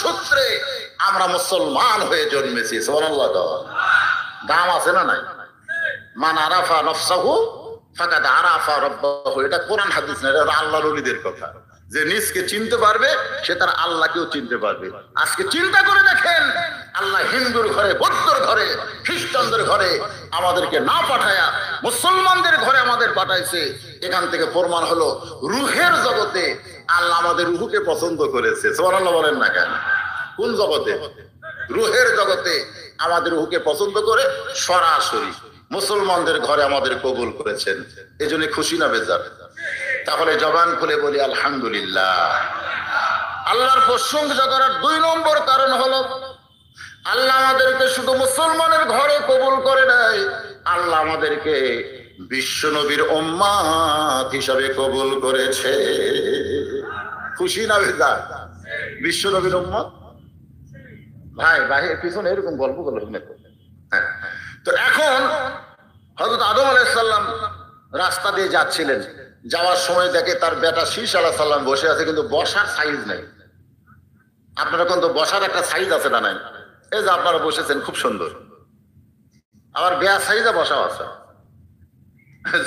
সূত্রে আমরা মুসলমান হয়ে জন্মেছি। সুবহানাল্লাহ। দাম আছে না নাই? মান আরাফা নফসাহু ফাকাদ আরাফা রাব্বাহু। এটা কোরআন হাদিস না, এটা আল্লাহর ওলিদের কথা। যে নিজকে চিনতে পারবে সে তার আল্লাহকেও চিনতে পারবে। আজকে চিন্তা করে দেখেন, আল্লাহ হিন্দুর ঘরে, বৌদ্ধর ঘরে, খ্রিস্টানদের ঘরে আমাদেরকে না পাঠায়া মুসলমানদের ঘরে আমাদের পাঠাইছে। এখান থেকে প্রমাণ হলো রুহের জগতে আল্লাহ আমাদের রুহকে পছন্দ করেছে। সুবহানাল্লাহ বলেন না কেন? কোন জগতে? রুহের জগতে আমাদের রুহকে পছন্দ করে সরাসরি মুসলমানদের ঘরে আমাদের কবুল করেছেন। এজন্য খুশি না বেজার? তাহলে জবান খুলে বলি আলহামদুলিল্লাহ। আল্লাহর প্রশংসা করার 2 নম্বর কারণ হলো আল্লাহ আমাদেরকে শুধু মুসলমানের ঘরে কবুল করে নাই, আল্লাহ আমাদেরকে বিশ্ব নবীর উম্মাত হিসাবে কবুল করেছে। খুশি না বেজার? বিশ্ব নবীর উম্মাত। ভাই ভাই পিছনে এরকম গল্প করলো। হ্যাঁ, তো এখন হযরত আদম আলাইহিস সালাম রাস্তা দিয়ে যাচ্ছিলেন, যাওয়ার সময় দেখে তার বেটা শীষ আলাইহিস সালাম বসে আছে, কিন্তু বসার সাইজ নাই। আপনারা কিন্তু বসার একটা সাইজ আছে না নাই? এই যে আপনারা বসেছেন খুব সুন্দর, আবার বেয়া সাইজে বসা আছে।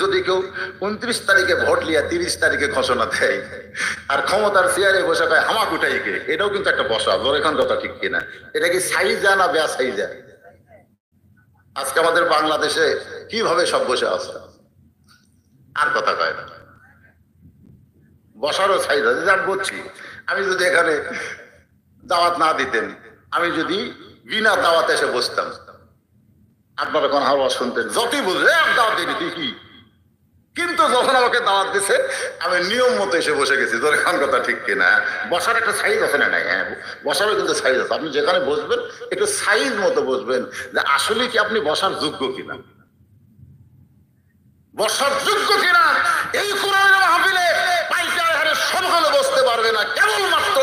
যদি কেউ 29 তারিখে ভোট লিয়া 30 তারিখে ঘোষণা দেয় আর ক্ষমতার চেয়ারে বসে কয় হামাক উঠাইকে, এটাও কিন্তু একটা বসা। এখন কথা ঠিক কিনা? এটা কি সাইজা না বেয়া সাইজা? আজকে আমাদের বাংলাদেশে কিভাবে সব বসে আছে, আর কথা কয় না। বসারও সাইজ আছে। যা বলছি, আমি যদি এখানে দাওয়াত না দিতেন, আমি যদি বিনা দাওয়াতে এসে বসতাম, আপনারা কোন হাওয়া শুনতেন, যতই বুঝলে দাওয়াত দিবি তুই কি। কিন্তু যখন আমাকে দাওয়াত দিছে আমি নিয়ম মতো এসে বসে গেছি। তোর এখন কথা ঠিক কিনা? বসার একটা সাইজ আছে না নাই? হ্যাঁ, বসারও কিন্তু সাইজ আছে। আপনি যেখানে বসবেন একটু সাইজ মতো বসবেন, যে আসলে কি আপনি বসার যোগ্য কিনা, বসার যোগ্য কিনা। এই কোরআনের মাহফিলে পাইকারি হারে সবগুলো বসতে পারবে না, কেবলমাত্র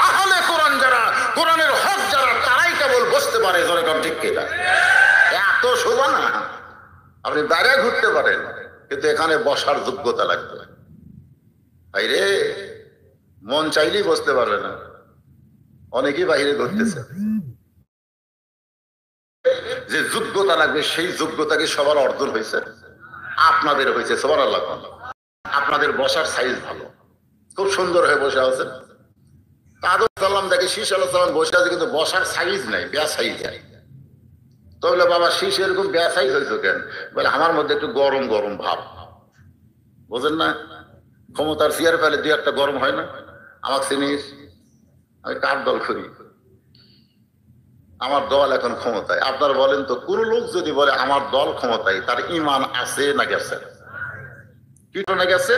আহলে কোরআন যারা, কোরআনের হক যারা, তারাই কেবল বসতে পারে। যেরকম ঠিক কিনা? এত শোভা না, আপনি দাঁড়িয়ে ঘুরতে পারেন, কিন্তু এখানে বসার যোগ্যতা লাগবে। ভাই রে, মন চাইলেই বসতে পারবে না, অনেকেই বাইরে ঘুরতেছে। যে যোগ্যতা লাগবে সেই যোগ্যতা কি সবার অর্জন হয়েছে? আপনাদের হয়েছে। সুবহানাল্লাহ। আপনাদের বসার সাইজ ভালো, খুব সুন্দর হয়ে বসে আছেন। আদম সালাম দেখে শীষ আলাইহিস সালাম বসে আছে, কিন্তু বসার সাইজ নাই, বেয়া সাইজ। তো বলে বাবা শীষ এরকম বেয়া সাইজ হয়েছে কেন? বলে আমার মধ্যে একটু গরম গরম ভাব। বোঝেন না? ক্ষমতার চেয়ার ফেলে 2-1টা গরম হয় না? আমাকে চিনিস? আমি কার দল করি? আমার দল এখন ক্ষমতায়। আপনারা বলেন তো, কোন লোক যদি বলে আমার দল ক্ষমতায়, তার ঈমান আছে না গেছে? কি না গেছে?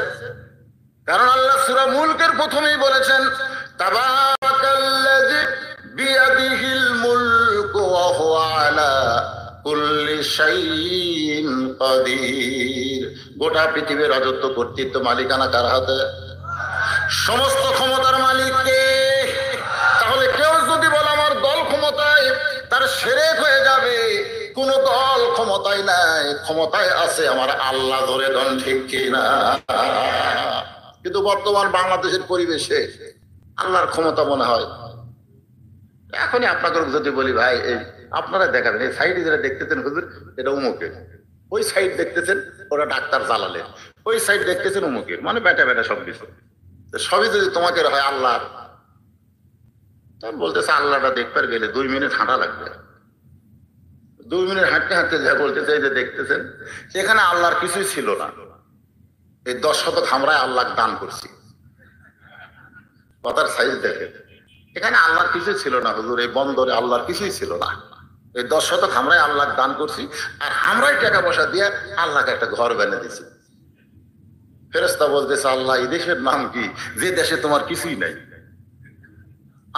কারণ আল্লাহ সূরা মুলকের প্রথমেই বলেছেন, তাবারাকাল্লাযী বিয়াদিহিল মুলকু ওয়া হুয়া আলা কুল্লি শাইইন কাদির। গোটা পৃথিবীর রাজত্ব, কর্তৃত্ব, মালিকানা কার হাতে? সমস্ত ক্ষমতার মালিক কে? তাহলে কেউ যদি বলে আমার দল ক্ষমতায়, তার শিরক হয়ে যাবে। কোন দল ক্ষমতায় নাই, ক্ষমতায় আছে আমার আল্লাহ। ধরে দন ঠিক কিনা? কিন্তু বর্তমান বাংলাদেশের পরিবেশে আল্লাহর ক্ষমতা মনে হয়। এখনই আপনাদের যদি বলি ভাই, এই আপনারা দেখাবেন এই সাইড যেটা দেখতেছেন হুজুর, এটা উমুকের। ওই সাইড দেখতেছেন ওরা ডাক্তার জালালের। ওই সাইড দেখতেছেন উমুকের। মানে বেটা বেটা সব কিছু, সবই যদি তোমাকে হয় আল্লাহর, তখন বলতেছে আল্লাহটা দেখবার গেলে 2 মিনিট হাঁটা লাগবে। 2 মিনিট হাঁটতে হাঁটতে যা বলতেছে, এই যে দেখতেছেন এখানে আল্লাহর কিছুই ছিল না। এই 10 শতক আমরাই আল্লাহ দান করছি। কথার সাইজ দেখে, এখানে আল্লাহর কিছুই ছিল না হুজুর। এই বন্দরে আল্লাহর কিছুই ছিল না। এই 10 শতক আমরাই আল্লাহ দান করছি, আর আমরাই টাকা পয়সা দিয়ে আল্লাহকে একটা ঘর বেঁধে দিছি। ফেরেশতা বলতেছে, আল্লাহ এই দেশের নাম কি, যে দেশে তোমার কিছুই নাই?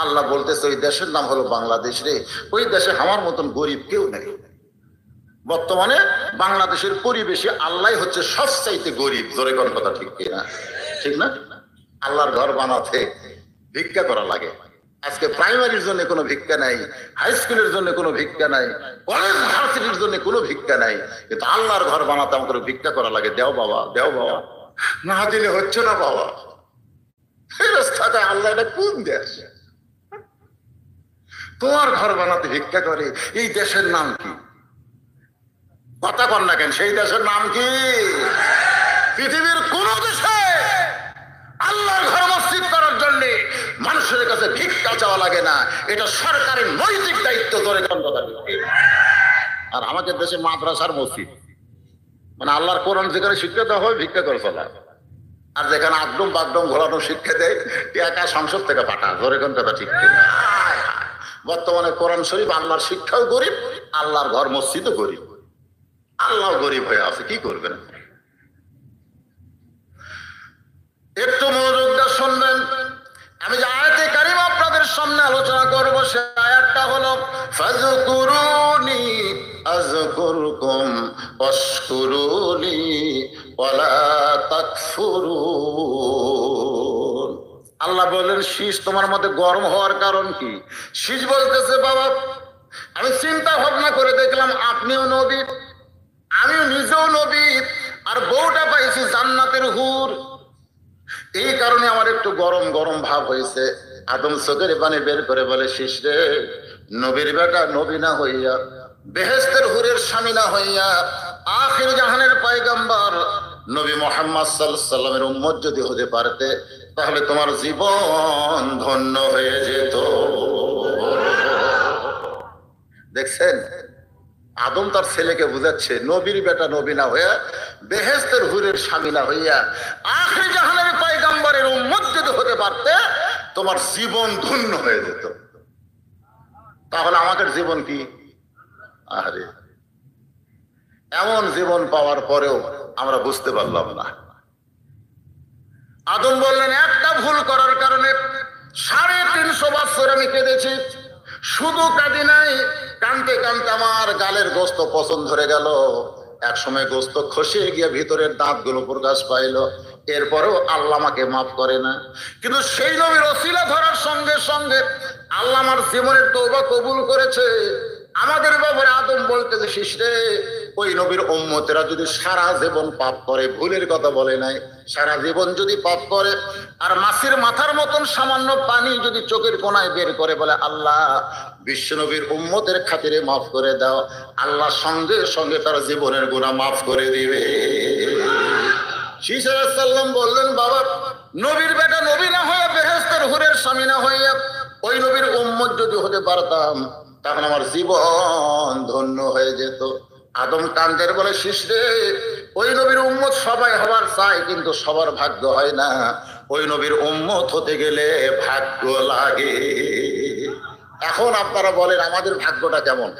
আল্লাহ বলতেছে, ওই দেশের নাম হলো বাংলাদেশ রে। ওই দেশে আমার মতন গরিব কেউ নেই। বর্তমানে বাংলাদেশের পরিবেশে আল্লাহ হচ্ছে সবচাইতে গরিব। জোরে কোন কথা ঠিক কিনা? ঠিক না? আল্লাহর ঘর বানাতে ভিক্ষা করা লাগে। আজকে প্রাইমারির জন্য কোনো ভিক্ষা নাই, হাই স্কুলের জন্য কোনো ভিক্ষা নাই, কলেজ ভার্সিটির জন্য কোনো ভিক্ষা নাই, কিন্তু আল্লাহর ঘর বানাতে আমাকে ভিক্ষা করা লাগে। দেও বাবা, দেও বাবা, না দিলে হচ্ছে না বাবা। ফেরেশতাটা আল্লাহ, এটা কোন দেশ? তোমার ঘর বানাতে ভিক্ষা করে। এই দেশের নাম কি? কথা কন না কেন? সেই দেশের নাম কি? পৃথিবীর কোন দেশে আল্লাহর ঘর মসজিদ করার জন্য মানুষের কাছে ভিক্ষা চাওয়া লাগে না। এটা সরকারের নৈতিক দায়িত্ব ধরে। আর আমাদের দেশে মাদ্রাসার মসজিদ, মানে আল্লাহর কোরআন যেখানে শিক্ষা দেওয়া হয় ভিক্ষা করে চলা, আর যেখানে আগডম বাগডম ঘোরানো শিক্ষা দেয় একা সংসদ থেকে পাঠা। ধরে কোন কথা ঠিক কিনা? বর্তমানে কোরআন শরীফ আল্লাহর শিক্ষাও গরিব, আল্লাহর ঘর মসজিদও গরিব, আল্লাহ গরিব হয়ে আছে। কি করবেন? একটু মনোযোগ দিয়ে শুনবেন। আমি যে আয়াতে কারিমা আপনাদের সামনে আলোচনা করব, সে আয়াতটা হলো ফাযকুরুনি আযকুরকুম ওয়াশকুরুলি ওয়ালা তাকফুরুন। আল্লাহ বলেন, শীষ তোমার মধ্যে গরম হওয়ার কারণ কি? শীষ বলতেছে, বাবা আমি চিন্তা ভাবনা করে দেখলাম আপনিও নবী, আমিও নিজেও নবী, আর বউটা পাইছি জান্নাতের হুর। এই কারণে আমার একটু গরম গরম ভাব হয়েছে। আদম চোখের পানি বের করে বলে, শীষ রে, নবীর বেটা নবী না হইয়া, বেহেশতের হুরের স্বামী না হইয়া, আখির জাহানের পয়গম্বর নবী মুহাম্মদ সাল্লাল্লাহু আলাইহি ওয়াসাল্লামের উম্মত যদি হতে পারতে, তাহলে তোমার জীবন ধন্য হয়ে যেত। দেখছেন, আদম তার ছেলেকে বুঝাচ্ছে, নবীর বেটা নবী না হইয়া, বেহেশতের হুরের স্বামী না হইয়া, আখির জাহানের পয়গম্বরের উম্মত যদি হতে পারতে, তোমার জীবন ধন্য হয়ে যেত। তাহলে আমাদের জীবন কি? আরে এমন জীবন পাওয়ার পরেও আমরা বুঝতে পারলাম না। আদম বললেন, একটা ভুল করার কারণে 350 বছর আমি কেঁদেছি। শুধু কাঁদি নাই, কানতে কানতে আমার গালের গোস্ত পছন্দ ধরে গেল। এক সময় গোস্ত খসে গিয়ে ভিতরের দাঁতগুলো প্রকাশ পাইল। এরপরেও আল্লাহ আমাকে মাফ করে না। কিন্তু সেই নবীর ওসিলা ধরার সঙ্গে সঙ্গে আল্লাহ আমার জীবনের তওবা কবুল করেছে। আমাদের ব্যাপারে আদম বলতেছে, শিশরে, ওই নবীর উম্মতেরা যদি সারা জীবন পাপ করে, ভুলের কথা বলে নাই, সারা জীবন যদি পাপ করে, আর মাছের মাথার মতন সামান্য পানি যদি চোখের কোনায় বের করে, বলে আল্লাহ বিশ্ব নবীর উম্মতের খাতিরে মাফ করে দাও, আল্লাহ সঙ্গে সঙ্গে তার জীবনের গুনাহ মাফ করে দিবে। শীষ আলাইহিস সালাম বললেন, বাবা নবীর বেটা নবী না হয়ে, বেহেশতের হুরের স্বামী না হইয়া, ওই নবীর উম্মত যদি হতে পারতাম, তখন আমার জীবন ধন্য হয়ে যেত। আদম কান্দের বলে, শিশরে, ওই নবীর উম্মত সবাই হবার চায়, কিন্তু সবার ভাগ্য হয় না। ওই নবীর উম্মত হতে গেলে ভাগ্য লাগে। এখন আপনারা বলেন আমাদের ভাগ্যটা কেমন?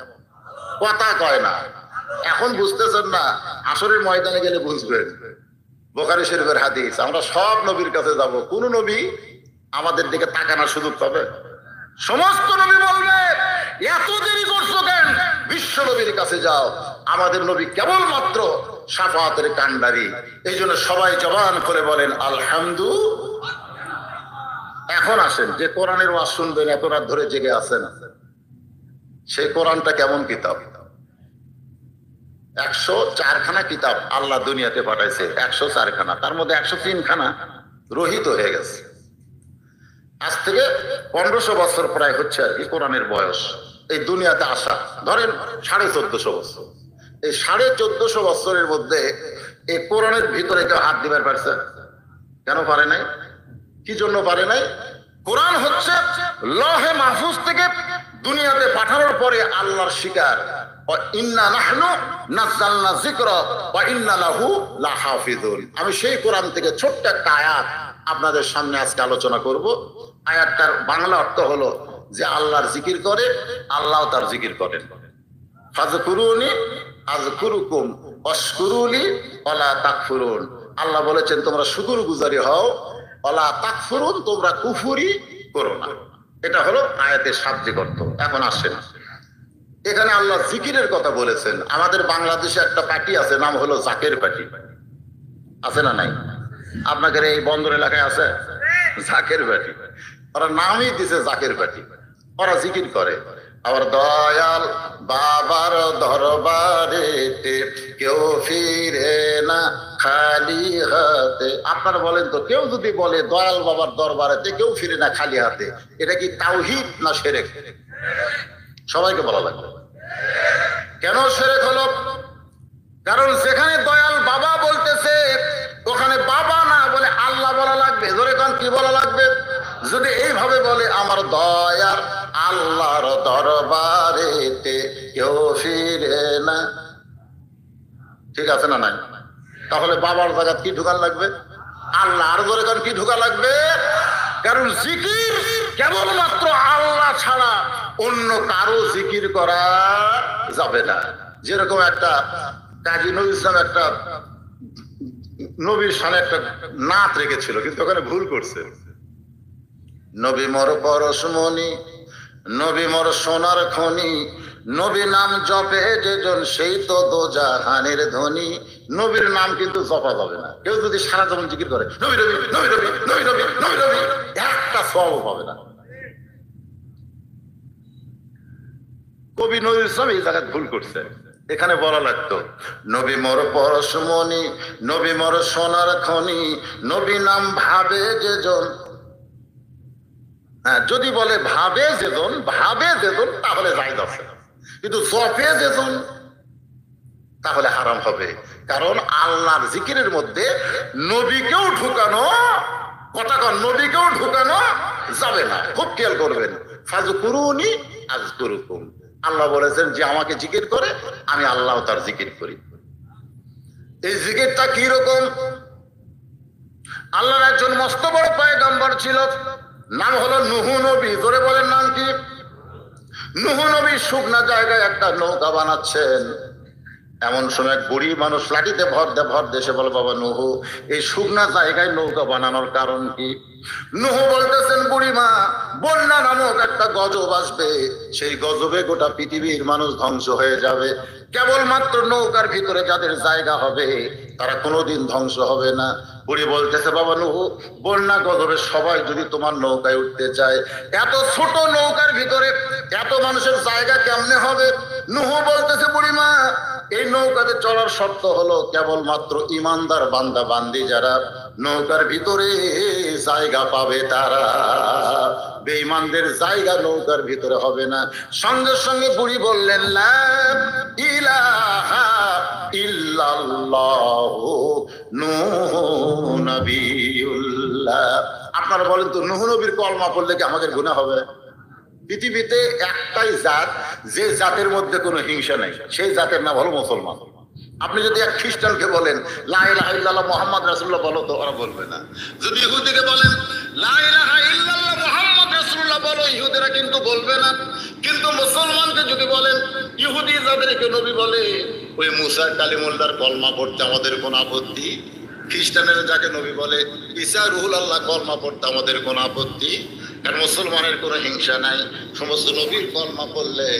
কথা কয় না। এখন বুঝতেছেন না, আসরের ময়দানে গেলে বুঝবেন। বুখারী শরীফের হাদিস, আমরা সব নবীর কাছে যাব, কোন নবী আমাদের দিকে তাকানোর সুযোগ পাবে? সমস্ত নবী বলবে, এত দেরি করছো কেন? বিশ্ব নবীর কাছে যাও, আমাদের নবী কেবলমাত্র শাফাতের কান্ডারি। এই জন্য সবাই জবান করে বলেন আলহামদুলিল্লাহ। এখন আসেন, যে কোরআনের ওয়াজ শুনবেন, এত রাত ধরে জেগে আছেন, সেই কোরআনটা কেমন কিতাব? 104 খানা কিতাব আল্লাহ দুনিয়াতে পাঠাইছে, 104 খানা, তার মধ্যে 103 খানা রহিত হয়ে গেছে। আজ থেকে 1500 বছর প্রায় হচ্ছে আর কি কোরআনের বয়স এই দুনিয়াতে আসা। ধরেন 1450 বছর। এই 1450 বছরের মধ্যে এই কোরআনের ভিতরে কেউ হাত দিবার পারছে? কেন পারে নাই? কি জন্য পারে নাই? কোরআন হচ্ছে লহে মাহফুজ থেকে দুনিয়াতে পাঠানোর পরে আল্লাহর শিকার। ইন্না নাহনু নাযালনা যিকরা ওয়া ইন্না লাহু লাহাফিজুন। আমি সেই কোরআন থেকে ছোট্ট একটা আয়াত আপনাদের সামনে আজকে আলোচনা করব। আয়াতটার বাংলা অর্থ হলো যে আল্লাহর জিকির করে, আল্লাহ তার জিকির করেন। ফাযকুরুনি আযকুরুকুম ওয়াশকুরুলি ওয়ালা তাকফুরুন। আল্লাহ বলেছেন তোমরা শুকরগুজারি হও, ওয়ালা তাকফুরুন, তোমরা কুফরি করো না। এটা হলো আয়াতের শাব্দিক অর্থ। এখন আসেন, এখানে আল্লাহ জিকিরের কথা বলেছেন। আমাদের বাংলাদেশে একটা পার্টি আছে, নাম হলো জাকের পার্টি। আছে না নাই? আপনাদের এই বন্দর এলাকায় আছে জাকের পার্টি। ওরা নামই দিছে জাকের পার্টি। ওরা জিকির করে। আবার দয়াল বাবার দরবারেতে কেউ ফিরে না খালি হাতে। আপনারা বলেন তো, কেউ যদি বলে দয়াল বাবার দরবারেতে কেউ ফিরে না খালি হাতে, এটা কি তাওহীদ না শিরক? সবাইকে বলা লাগবে। কেন শিরক হলো? কারণ যেখানে দয়াল বাবা বলতেছে ওখানে বাবা না বলে আল্লাহ বলা লাগবে। ধরে কারণ কি বলা লাগবে? যদি এইভাবে বলে আমার দয়ার আল্লাহর দরবারেতে কেউ ফিরে না, ঠিক আছে না নাই? তাহলে বাবার জায়গা কি ঢুকান লাগবে? আল্লাহ। আর ধরে কারণ কি ঢুকা লাগবে? কারণ জিকির কেবলমাত্র আল্লাহ ছাড়া অন্য কারো জিকির করা যাবে না। যেরকম একটা কাজী নজরুল ইসলাম একটা নবীর শানে একটা নাত রেখেছিল, কিন্তু ওখানে ভুল করছে। নবী মোর পরশমণি, নবী মোর সোনার খনি, নবী নাম জপে যেজন সেই তো দোজাহানের ধনী। নবীর নাম কিন্তু জপা যাবে না। কেউ যদি সারা জীবন জিকির করে নবী নবী নবী নবী নবী নবী নবী নবী, একটা সওয়াব পাবে না। কবি নজরুল ইসলাম এই জায়গায় ভুল করছে। এখানে বলা লাগতো নবী মোর পরশমণি, নবী মোর সোনার খনি, নবী নাম ভাবে যেজন। হ্যাঁ, যদি বলে ভাবে যেজন, ভাবে যেজন তাহলে জায়েজ আছে, কিন্তু জপে যেজন তাহলে হারাম হবে। কারণ আল্লাহর জিকিরের মধ্যে নবীকেও ঢুকানো, কথা কন, নবীকেও ঢুকানো যাবে না। খুব খেয়াল করবেন। ফাযকুরুনি আযকুরুকুম, আল্লাহ বলেছেন যে আমাকে জিকির করে আমি আল্লাহ তার জিকির করি। এই জিকিরটা কি রকম? আল্লাহর একজন মস্ত বড় পয়গম্বর ছিল, নাম হলো নূহ নবী। জোরে বলেন নাম কি? নূহ নবী শুকনা জায়গায় একটা নৌকা বানাচ্ছেন। এমন সময় এক বুড়ি মানুষ লাঠিতে ভর দেশে বলে বাবা নূহ, এই শুকনা জায়গায় নৌকা বানানোর কারণ কি? নূহ বলতেছেন বুড়িমা, বন্যা নামক একটা গজব আসবে, সেই গজবে গোটা পৃথিবীর মানুষ ধ্বংস হয়ে যাবে। কেবলমাত্র নৌকার ভিতরে যাদের জায়গা হবে তারা কোনোদিন ধ্বংস হবে না। বুড়ি বলতেছে বাবা নূহ, বন্যা গজবে সবাই যদি তোমার নৌকায় উঠতে চায়, এত ছোট নৌকার ভিতরে এত মানুষের জায়গা কেমনে হবে? নূহ বলতেছে বুড়িমা, এই নৌকাতে চলার শর্ত হলো কেবলমাত্র ইমানদার বান্দা বান্দি যারা নৌকার ভিতরে জায়গা পাবে তারা, বেঈমানদের জায়গা নৌকার ভিতরে হবে না। সঙ্গে সঙ্গে বুড়ি বললেন লা ইলাহা ইল্লাল্লাহু নূহ নবিয়ুল্লাহ। আপনারা বলেন তো নূহ নবীর কলমা পড়লে কি আমাদের গুনাহ হবে? পৃথিবীতে একটাই জাত, যে জাতের মধ্যে কোনো হিংসা নেই, সেই জাতের নাম হলো মুসলমান। আপনি যদি এক খ্রিস্টানকে বলেন লা ইলাহা ইল্লাল্লাহ মুহাম্মদ রাসূলুল্লাহ বলো, তো ওরা বলবে না। যদি ইহুদিকে বলেন লা ইলাহা ইল্লাল্লাহ মুহাম্মদ রাসূলুল্লাহ বলো, ইহুদিরা কিন্তু বলবে না। কিন্তু মুসলমানকে যদি বলেন, ইহুদি যাদেরকে নবী বলে ওই মুসা কালিমুল্লাহর কলমা পড়তে আমাদের কোনো আপত্তি, খ্রিস্টানের যাকে নবী বলে ঈসা রুহুল আল্লাহ কলমা পড়তে আমাদের কোনো আপত্তি। কারণ মুসলমানের কোনো হিংসা নাই। সমস্ত নবীর কলমা পড়লে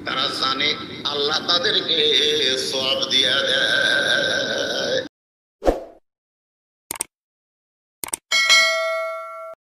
তারা জানে আল্লাহ তাদেরকে সওয়াব দিয়া দেয়।